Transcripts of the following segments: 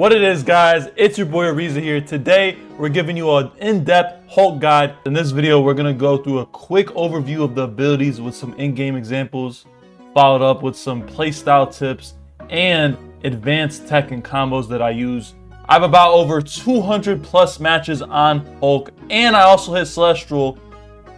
What it is, guys, it's your boy Ariza here. Today we're giving you an in-depth Hulk guide. In this video we're going to go through a quick overview of the abilities with some in-game examples, followed up with some playstyle tips and advanced tech and combos that I use. I have about over 200 plus matches on Hulk, and I also hit Celestial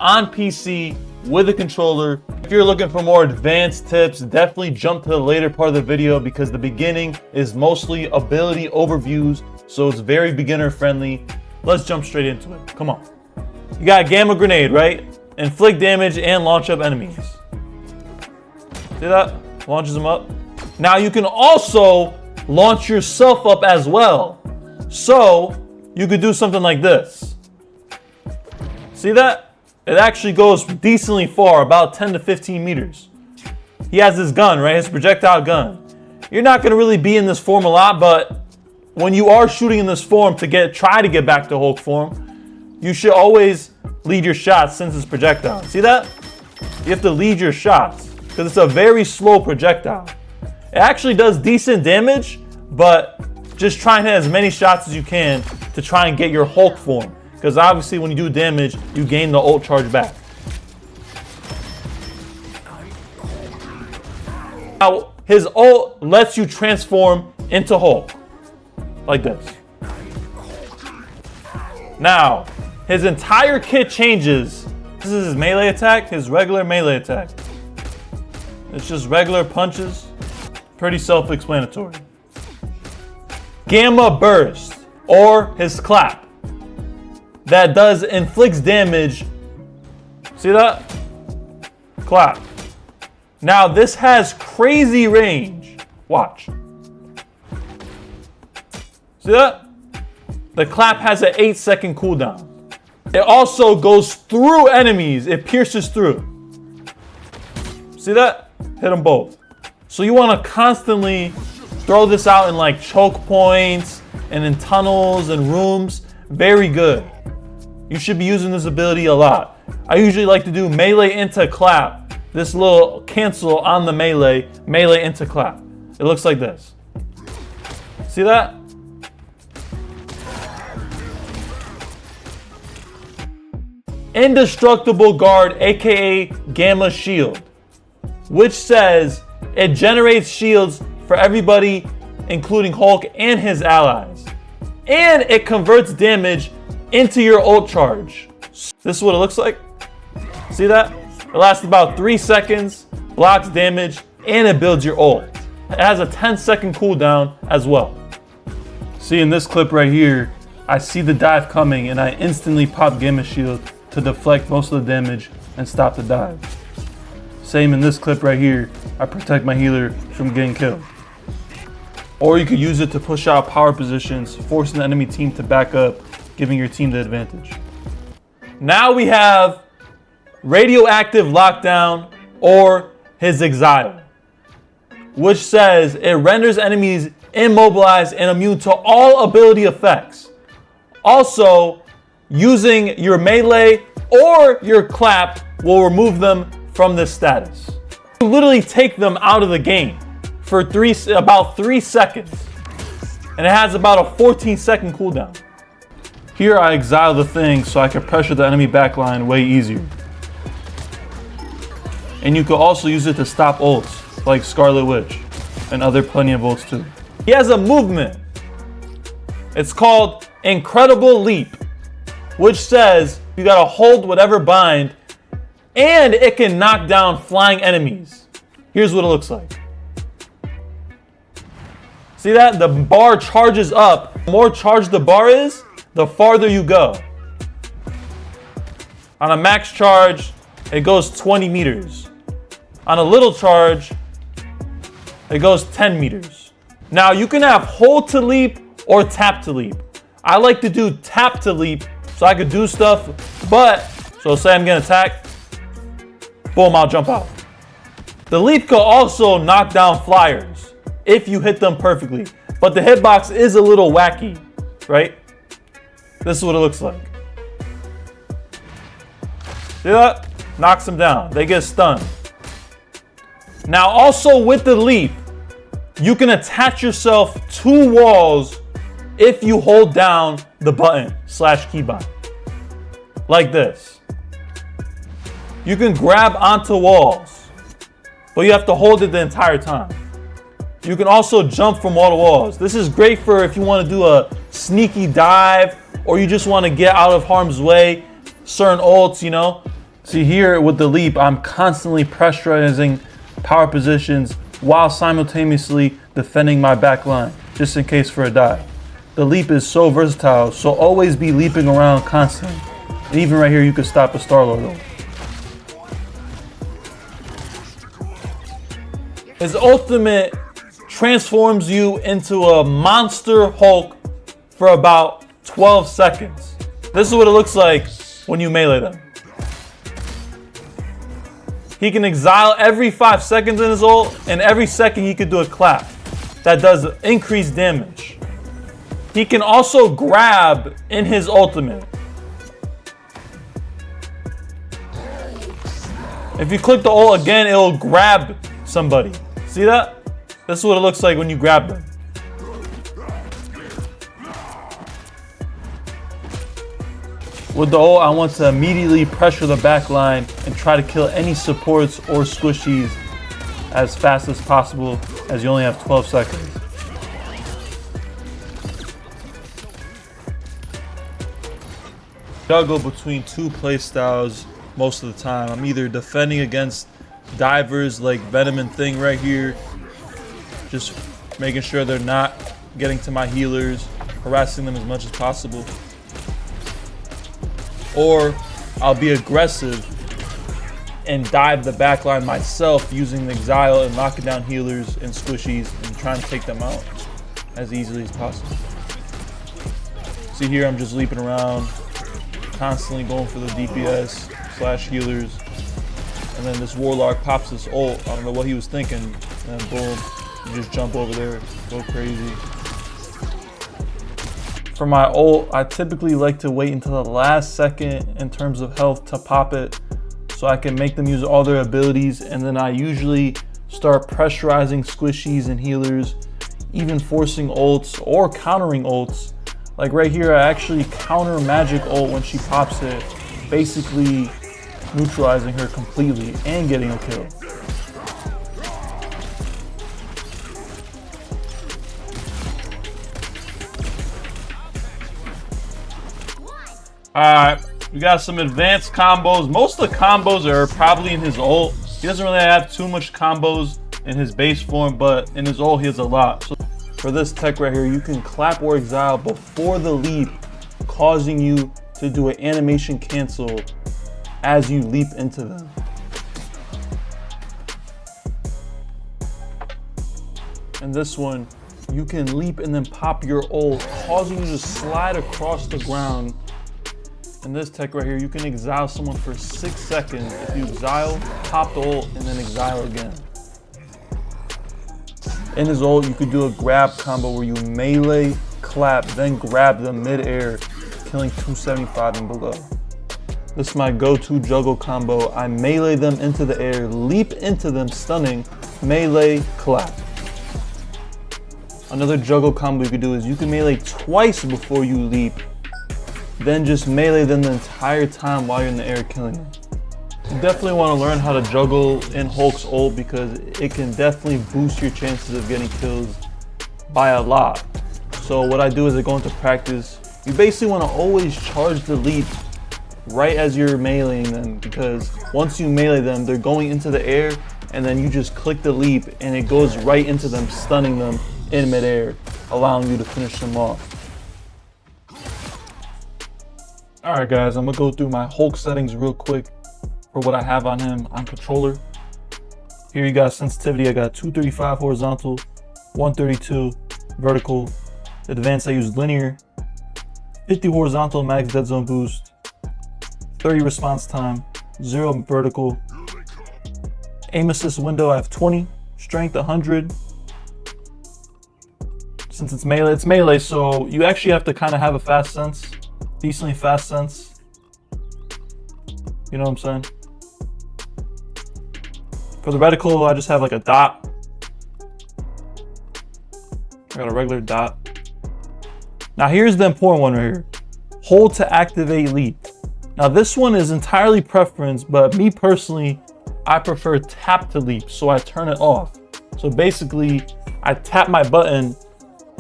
on PC with a controller. If you're looking for more advanced tips, definitely jump to the later part of the video because the beginning is mostly ability overviews, so it's very beginner friendly. Let's jump straight into it. Come on. You got a gamma grenade, right? Inflict damage and launch up enemies. See that? Launches them up. Now you can also launch yourself up as well. So you could do something like this. See that? It actually goes decently far, about 10 to 15 meters. He has this gun, right? His projectile gun. You're not going to really be in this form a lot, but when you are shooting in this form to try to get back to Hulk form, you should always lead your shots since it's projectile. See that? You have to lead your shots because it's a very slow projectile. It actually does decent damage, but just try and hit as many shots as you can to try and get your Hulk form. Because obviously when you do damage, you gain the ult charge back. Now, his ult lets you transform into Hulk. Like this. Now, his entire kit changes. This is his melee attack, his regular melee attack. It's just regular punches. Pretty self-explanatory. Gamma burst, or his clap. That inflicts damage. See that? Clap. Now this has crazy range. Watch. See that? The clap has an 8-second cooldown. It also goes through enemies. It pierces through. See that? Hit them both. So you want to constantly throw this out in like choke points and in tunnels and rooms. Very good. You should be using this ability a lot. I usually like to do melee into clap. This little cancel on the melee into clap. It looks like this. See that? Indestructible guard, aka Gamma Shield, which says it generates shields for everybody, including Hulk and his allies. And it converts damage into your ult charge. This is what it looks like. See that? It lasts about 3 seconds, blocks damage, and it builds your ult. It has a 10-second cooldown as well. See, in this clip right here, I see the dive coming and I instantly pop Gamma Shield to deflect most of the damage and stop the dive. Same in this clip right here, I protect my healer from getting killed. Or you could use it to push out power positions, forcing the enemy team to back up, giving your team the advantage. Now we have radioactive lockdown, or his exile, which says it renders enemies immobilized and immune to all ability effects. Also, using your melee or your clap will remove them from this status. You literally take them out of the game for about 3 seconds, and it has about a 14-second cooldown. Here I exile the thing so I can pressure the enemy backline way easier. And you can also use it to stop ults, like Scarlet Witch, and other plenty of ults too. He has a movement. It's called Incredible Leap, which says you gotta hold whatever bind, and it can knock down flying enemies. Here's what it looks like. See that? The bar charges up. The more charged the bar is, the farther you go. On a max charge, it goes 20 meters. On a little charge, it goes 10 meters. Now you can have hold to leap or tap to leap. I like to do tap to leap so I could do stuff, so say I'm gonna attack, boom, I'll jump out. The leap could also knock down flyers if you hit them perfectly, but the hitbox is a little wacky, right? This is what it looks like. See that? Knocks them down. They get stunned. Now also with the leap, you can attach yourself to walls if you hold down the button / keybind. Like this. You can grab onto walls, but you have to hold it the entire time. You can also jump from wall to walls. This is great for if you want to do a sneaky dive or you just want to get out of harm's way. Certain ults, you know. See here with the leap, I'm constantly pressurizing power positions while simultaneously defending my back line, just in case for a dive. The leap is so versatile, so always be leaping around constantly. And even right here, you can stop a Star-Lord ult. His ultimate transforms you into a monster Hulk for about 12 seconds. This is what it looks like when you melee them. He can exile every 5 seconds in his ult, and every second he could do a clap that does increased damage. He can also grab in his ultimate. If you click the ult again, it'll grab somebody. See that? This is what it looks like when you grab them. With the ult, I want to immediately pressure the back line and try to kill any supports or squishies as fast as possible, as you only have 12 seconds. Juggle between two playstyles most of the time. I'm either defending against divers like Venom and Thing right here, just making sure they're not getting to my healers, harassing them as much as possible. Or I'll be aggressive and dive the backline myself using the exile and knocking down healers and squishies and trying to take them out as easily as possible. See here, I'm just leaping around, constantly going for the DPS / healers. And then this Warlock pops this ult. I don't know what he was thinking. And then boom, you just jump over there, go crazy. For my ult, I typically like to wait until the last second in terms of health to pop it so I can make them use all their abilities, and then I usually start pressurizing squishies and healers, even forcing ults or countering ults. Like right here, I actually counter magic ult when she pops it, basically neutralizing her completely and getting a kill. Alright, we got some advanced combos. Most of the combos are probably in his ult. He doesn't really have too much combos in his base form, but in his ult he has a lot. So for this tech right here, you can clap or exile before the leap, causing you to do an animation cancel as you leap into them. And this one, you can leap and then pop your ult, causing you to slide across the ground. In this tech right here, you can exile someone for 6 seconds. If you exile, pop the ult, and then exile again. In his ult, you could do a grab combo where you melee, clap, then grab them mid-air, killing 275 and below. This is my go-to juggle combo. I melee them into the air, leap into them, stunning, melee, clap. Another juggle combo you could do is you can melee twice before you leap, then just melee them the entire time while you're in the air killing them. You definitely want to learn how to juggle in Hulk's ult because it can definitely boost your chances of getting kills by a lot. So what I do is I go into practice. You basically want to always charge the leap right as you're meleeing them, because once you melee them, they're going into the air, and then you just click the leap and it goes right into them, stunning them in midair, allowing you to finish them off. Alright guys, I'm gonna go through my Hulk settings real quick for what I have on him on controller. Here you got sensitivity, I got 235 horizontal, 132 vertical. Advanced I use linear, 50 horizontal max dead zone boost, 30 response time, 0 vertical. Aim assist window I have 20, strength 100. Since it's melee, so you actually have to kind of have a fast sense. Decently fast sense. You know what I'm saying? For the reticle, I just have like a dot. I got a regular dot. Now here's the important one right here. Hold to activate leap. Now this one is entirely preference, but me personally, I prefer tap to leap, so I turn it off. So basically, I tap my button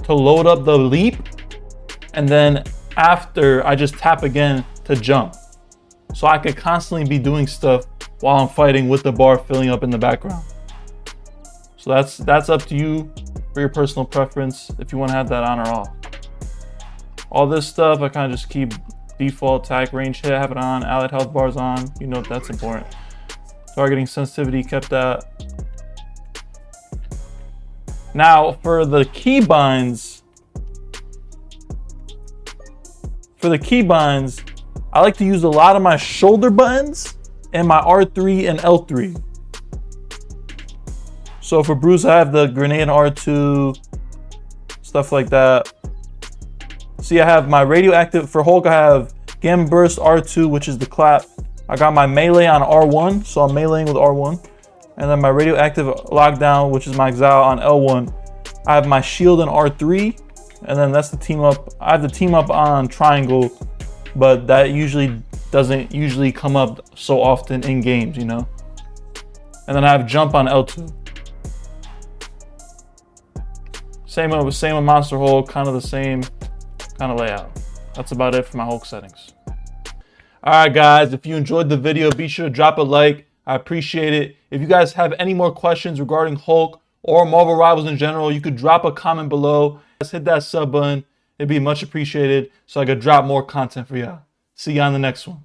to load up the leap, and then after I just tap again to jump. So I could constantly be doing stuff while I'm fighting with the bar filling up in the background. So that's up to you for your personal preference if you want to have that on or off. All this stuff I kind of just keep default attack range hit, have it on, allied health bars on. You know that's important. Targeting sensitivity, kept that. Now for the keybinds, I like to use a lot of my shoulder buttons and my R3 and L3. So for Bruce, I have the grenade R2, stuff like that. See, I have my radioactive. For Hulk, I have Gamma Burst R2, which is the clap. I got my melee on R1, so I'm meleeing with R1. And then my radioactive lockdown, which is my exile on L1. I have my shield in R3, and then that's the team up. I have the team up on triangle, but that doesn't usually come up so often in games, you know? And then I have jump on L2. Same with Monster Hulk, kind of the same kind of layout. That's about it for my Hulk settings. All right, guys, if you enjoyed the video, be sure to drop a like. I appreciate it. If you guys have any more questions regarding Hulk or Marvel Rivals in general, you could drop a comment below. Just hit that sub button. It'd be much appreciated so I could drop more content for y'all. See you on the next one.